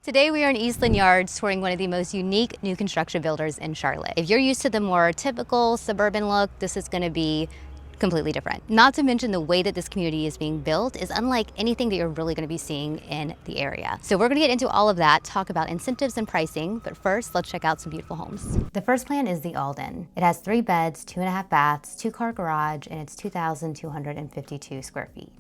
Today we are in Eastland Yards touring one of the most unique new construction builders in Charlotte. If you're used to the more typical suburban look, this is going to be completely different. Not to mention the way that this community is being built is unlike anything that you're really going to be seeing in the area. So we're going to get into all of that, talk about incentives and pricing, but first let's check out some beautiful homes. The first plan is the Alden. It has 3 beds, 2.5 baths, 2-car garage, and it's 2,252 square feet.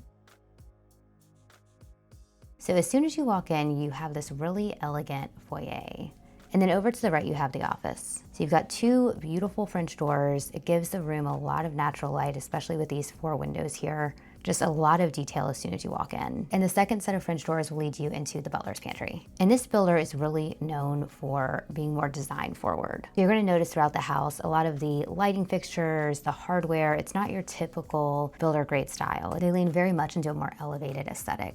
So as soon as you walk in, you have this really elegant foyer. And then over to the right, you have the office. So you've got 2 beautiful French doors. It gives the room a lot of natural light, especially with these 4 windows here. Just a lot of detail as soon as you walk in. And the second set of French doors will lead you into the butler's pantry. And this builder is really known for being more design forward. You're gonna notice throughout the house, a lot of the lighting fixtures, the hardware, it's not your typical builder grade style. They lean very much into a more elevated aesthetic.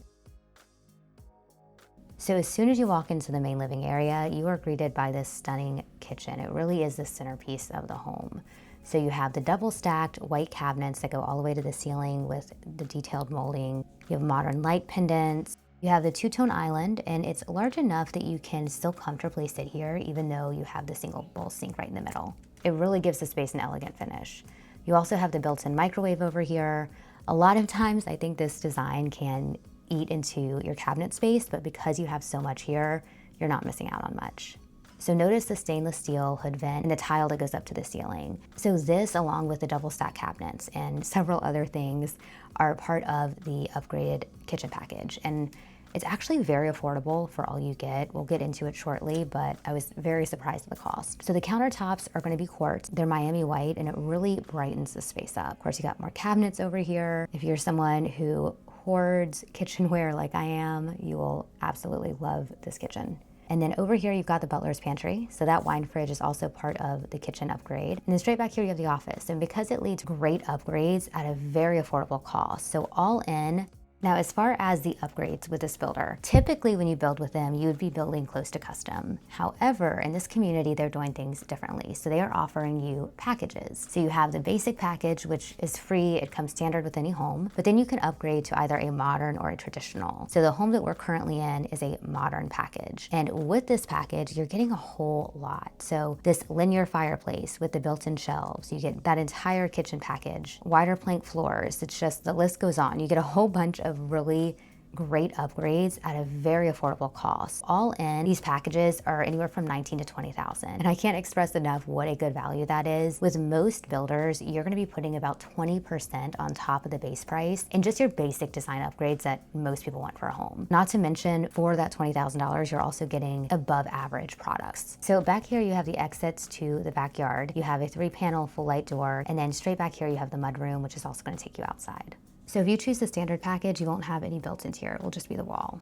So as soon as you walk into the main living area, you are greeted by this stunning kitchen. It really is the centerpiece of the home. So you have the double stacked white cabinets that go all the way to the ceiling with the detailed molding. You have modern light pendants. You have the 2-tone island, and it's large enough that you can still comfortably sit here even though you have the single bowl sink right in the middle. It really gives the space an elegant finish. You also have the built-in microwave over here. A lot of times I think this design can eat into your cabinet space, but because you have so much here, you're not missing out on much. So notice the stainless steel hood vent and the tile that goes up to the ceiling. So this, along with the double stack cabinets and several other things, are part of the upgraded kitchen package. And it's actually very affordable for all you get. We'll get into it shortly, but I was very surprised at the cost. So the countertops are gonna be quartz. They're Miami white, and it really brightens the space up. Of course, you got more cabinets over here. If you're someone who hoards kitchenware like I am, you will absolutely love this kitchen. And then over here, you've got the butler's pantry. So that wine fridge is also part of the kitchen upgrade. And then straight back here, you have the office. And because it leads great upgrades at a very affordable cost. So all in. Now, as far as the upgrades with this builder, typically when you build with them, you would be building close to custom. However, in this community, they're doing things differently. So they are offering you packages. So you have the basic package, which is free. It comes standard with any home, but then you can upgrade to either a modern or a traditional. So the home that we're currently in is a modern package. And with this package, you're getting a whole lot. So this linear fireplace with the built-in shelves, you get that entire kitchen package, wider plank floors. It's just, the list goes on. You get a whole bunch of really great upgrades at a very affordable cost. All in, these packages are anywhere from $19,000 to $20,000. And I can't express enough what a good value that is. With most builders, you're gonna be putting about 20% on top of the base price and just your basic design upgrades that most people want for a home. Not to mention, for that $20,000, you're also getting above average products. So back here, you have the exits to the backyard. You have a 3-panel full light door, and then straight back here, you have the mudroom, which is also gonna take you outside. So if you choose the standard package, you won't have any built into here. It will just be the wall.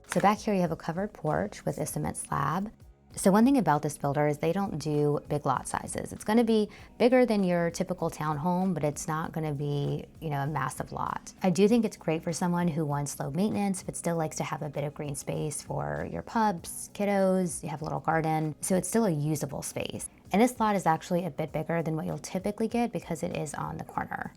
So back here, you have a covered porch with a cement slab. So one thing about this builder is they don't do big lot sizes. It's gonna be bigger than your typical townhome, but it's not gonna be, a massive lot. I do think it's great for someone who wants low maintenance, but still likes to have a bit of green space for your pups, kiddos, you have a little garden. So it's still a usable space. And this lot is actually a bit bigger than what you'll typically get because it is on the corner.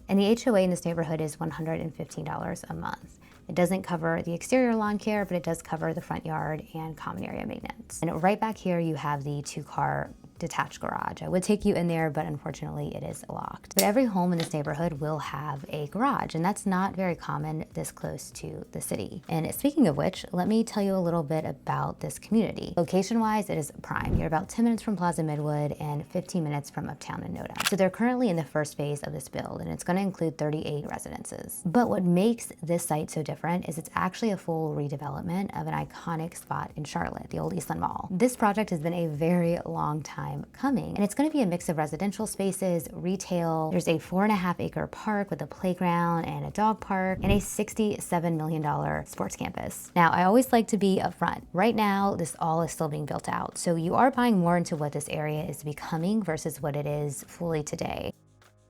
And the HOA in this neighborhood is $115 a month. It doesn't cover the exterior lawn care, but it does cover the front yard and common area maintenance. And right back here, you have the 2-car detached garage. I would take you in there, but unfortunately it is locked. But every home in this neighborhood will have a garage, and that's not very common this close to the city. And speaking of which, let me tell you a little bit about this community. Location-wise, it is prime. You're about 10 minutes from Plaza Midwood and 15 minutes from Uptown and Noda. So they're currently in the first phase of this build, and it's gonna include 38 residences. But what makes this site so different is it's actually a full redevelopment of an iconic spot in Charlotte, the old Eastland Mall. This project has been a very long time coming, and it's going to be a mix of residential spaces, retail. There's a 4.5-acre park with a playground and a dog park, and a $67 million sports campus. Now, I always like to be upfront. Right now, this all is still being built out, so you are buying more into what this area is becoming versus what it is fully today.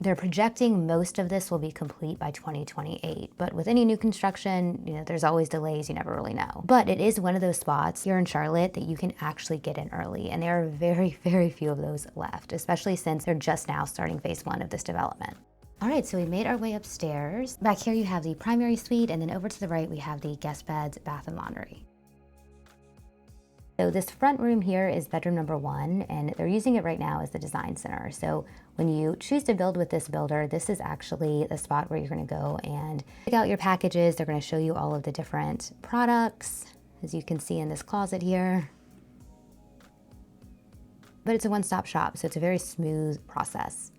They're projecting most of this will be complete by 2028, but with any new construction, there's always delays, you never really know. But it is one of those spots here in Charlotte that you can actually get in early, and there are very, very few of those left, especially since they're just now starting phase 1 of this development. All right, so we made our way upstairs. Back here you have the primary suite, and then over to the right we have the guest beds, bath, and laundry. So this front room here is bedroom number 1, and they're using it right now as the design center. So when you choose to build with this builder, this is actually the spot where you're gonna go and pick out your packages. They're gonna show you all of the different products, as you can see in this closet here. But it's a one-stop shop, so it's a very smooth process.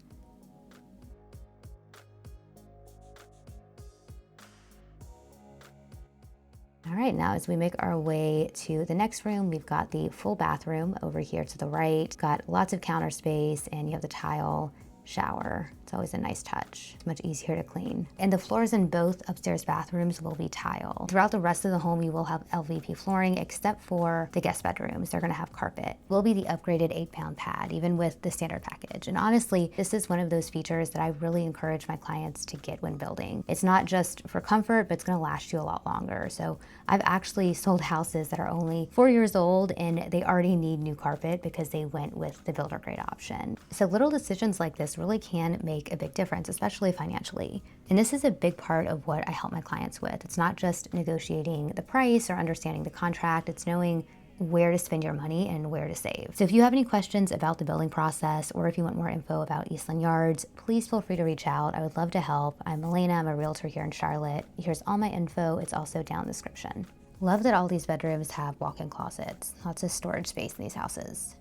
All right, now as we make our way to the next room, we've got the full bathroom over here to the right. Got lots of counter space, and you have the tile shower. It's always a nice touch. It's much easier to clean. And the floors in both upstairs bathrooms will be tile. Throughout the rest of the home, you will have LVP flooring, except for the guest bedrooms. They're gonna have carpet. Will be the upgraded 8-pound pad, even with the standard package. And honestly, this is one of those features that I really encourage my clients to get when building. It's not just for comfort, but it's gonna last you a lot longer. So I've actually sold houses that are only 4 years old and they already need new carpet because they went with the builder grade option. So little decisions like this really can make a big difference, especially financially. And this is a big part of what I help my clients with. It's not just negotiating the price or understanding the contract, it's knowing where to spend your money and where to save. So if you have any questions about the building process, or if you want more info about Eastland Yards, please feel free to reach out. I would love to help. I'm Elena, I'm a realtor here in Charlotte. Here's all my info. It's also down in the description. Love that all these bedrooms have walk-in closets. Lots of storage space in these houses.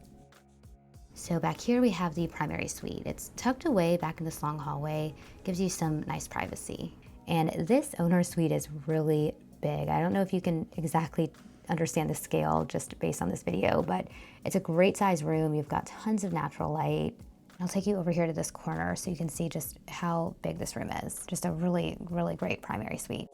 So back here we have the primary suite. It's tucked away back in this long hallway, gives you some nice privacy. And this owner suite is really big. I don't know if you can exactly understand the scale just based on this video, but it's a great size room. You've got tons of natural light. I'll take you over here to this corner so you can see just how big this room is. Just a really, really great primary suite.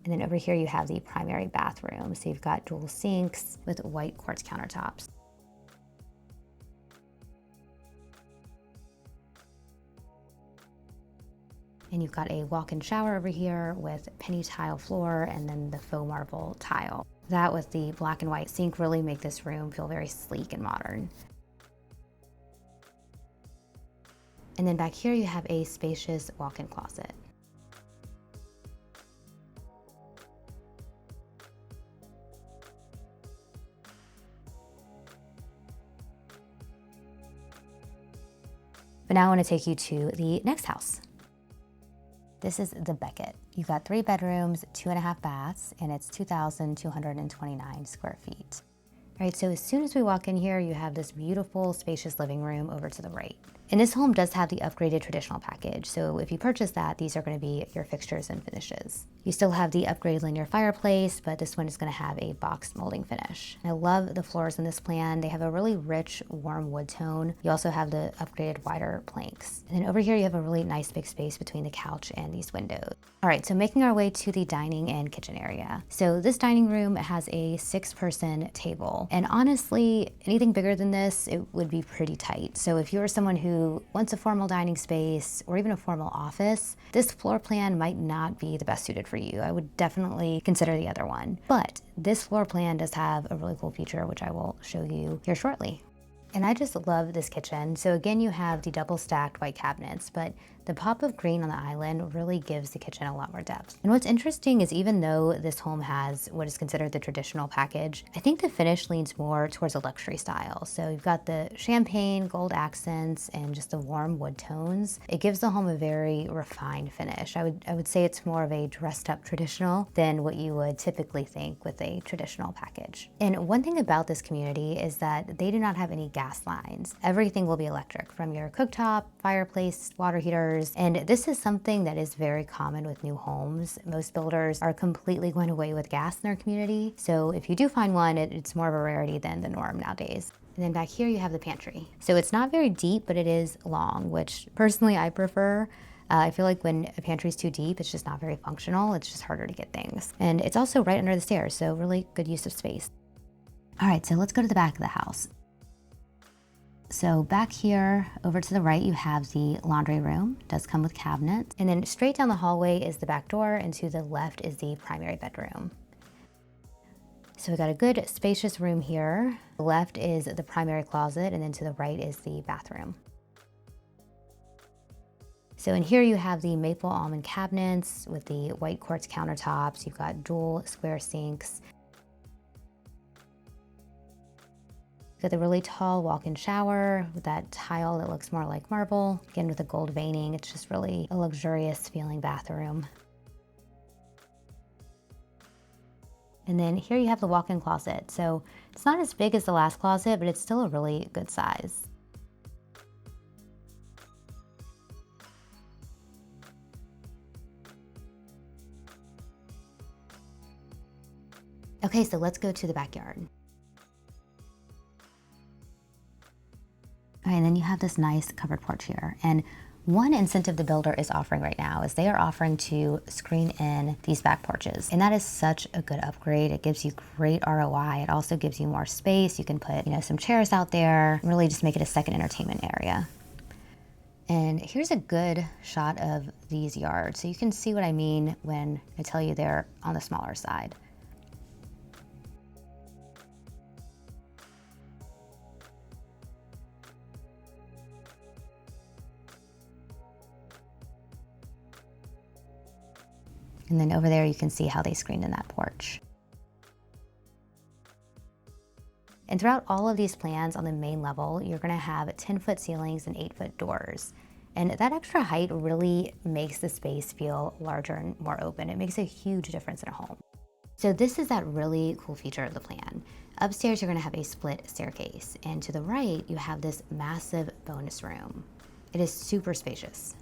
And then over here you have the primary bathroom. So you've got dual sinks with white quartz countertops. And you've got a walk-in shower over here with penny tile floor and then the faux marble tile. That with the black and white sink really make this room feel very sleek and modern. And then back here you have a spacious walk-in closet. But now I want to take you to the next house. This is the Beckett. You've got 3 bedrooms, 2.5 baths, and it's 2,229 square feet. All right, so as soon as we walk in here, you have this beautiful, spacious living room over to the right. And this home does have the upgraded traditional package. So if you purchase that, these are going to be your fixtures and finishes. You still have the upgraded linear fireplace, but this one is going to have a boxed molding finish. And I love the floors in this plan. They have a really rich, warm wood tone. You also have the upgraded wider planks. And then over here, you have a really nice big space between the couch and these windows. All right, so making our way to the dining and kitchen area. So this dining room has a 6-person table. And honestly, anything bigger than this, it would be pretty tight. So if you're someone who wants a formal dining space or even a formal office, this floor plan might not be the best suited for you. I would definitely consider the other one. But this floor plan does have a really cool feature, which I will show you here shortly. And I just love this kitchen. So again, you have the double stacked white cabinets, but the pop of green on the island really gives the kitchen a lot more depth. And what's interesting is even though this home has what is considered the traditional package, I think the finish leans more towards a luxury style. So you've got the champagne, gold accents, and just the warm wood tones. It gives the home a very refined finish. I would say it's more of a dressed up traditional than what you would typically think with a traditional package. And one thing about this community is that they do not have any gas lines. Everything will be electric, from your cooktop, fireplace, water heaters, and this is something that is very common with new homes. Most builders are completely going away with gas in their community. So if you do find one, it's more of a rarity than the norm nowadays. And then back here you have the pantry. So it's not very deep, but it is long, which personally I prefer. I feel like when a pantry is too deep, it's just not very functional. It's just harder to get things. And it's also right under the stairs, so really good use of space. All right, so let's go to the back of the house. So back here, over to the right, you have the laundry room. It does come with cabinets. And then straight down the hallway is the back door, and to the left is the primary bedroom. So we got a good spacious room here. The left is the primary closet, and then to the right is the bathroom. So in here you have the maple almond cabinets with the white quartz countertops. You've got dual square sinks. You've got the really tall walk-in shower with that tile that looks more like marble. Again, with the gold veining, it's just really a luxurious feeling bathroom. And then here you have the walk-in closet. So it's not as big as the last closet, but it's still a really good size. Okay, so let's go to the backyard. All right, and then you have this nice covered porch here. And one incentive the builder is offering right now is they are offering to screen in these back porches. And that is such a good upgrade. It gives you great ROI. It also gives you more space. You can put, some chairs out there, and really just make it a second entertainment area. And here's a good shot of these yards. So you can see what I mean when I tell you they're on the smaller side. And then over there, you can see how they screened in that porch. And throughout all of these plans on the main level, you're gonna have 10-foot ceilings and 8-foot doors. And that extra height really makes the space feel larger and more open. It makes a huge difference in a home. So this is that really cool feature of the plan. Upstairs, you're gonna have a split staircase. And to the right, you have this massive bonus room. It is super spacious.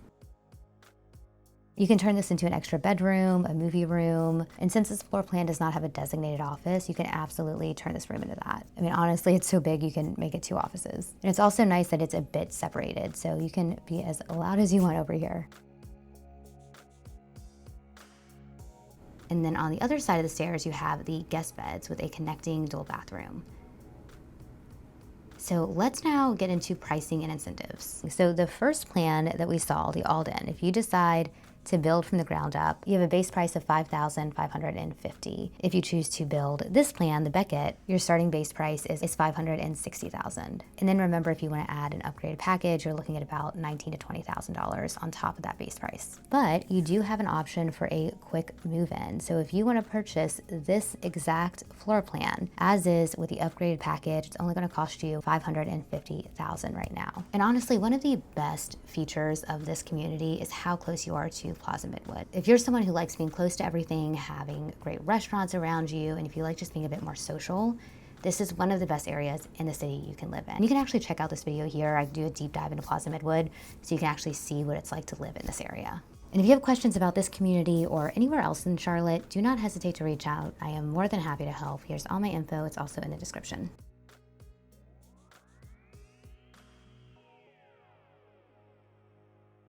You can turn this into an extra bedroom, a movie room, and since this floor plan does not have a designated office, you can absolutely turn this room into that. I mean, honestly, it's so big you can make it 2 offices. And it's also nice that it's a bit separated, so you can be as loud as you want over here. And then on the other side of the stairs, you have the guest beds with a connecting dual bathroom. So let's now get into pricing and incentives. So the first plan that we saw, the all-in, if you decide to build from the ground up, you have a base price of $5,550. If you choose to build this plan, the Beckett, your starting base price is $560,000. And then remember, if you want to add an upgraded package, you're looking at about $19,000 to $20,000 on top of that base price. But you do have an option for a quick move-in. So if you want to purchase this exact floor plan, as is with the upgraded package, it's only going to cost you $550,000 right now. And honestly, one of the best features of this community is how close you are to Plaza Midwood. If you're someone who likes being close to everything, having great restaurants around you, and if you like just being a bit more social, this is one of the best areas in the city you can live in. You can actually check out this video here. I do a deep dive into Plaza Midwood, so you can actually see what it's like to live in this area. And if you have questions about this community or anywhere else in Charlotte, do not hesitate to reach out. I am more than happy to help. Here's all my info. It's also in the description.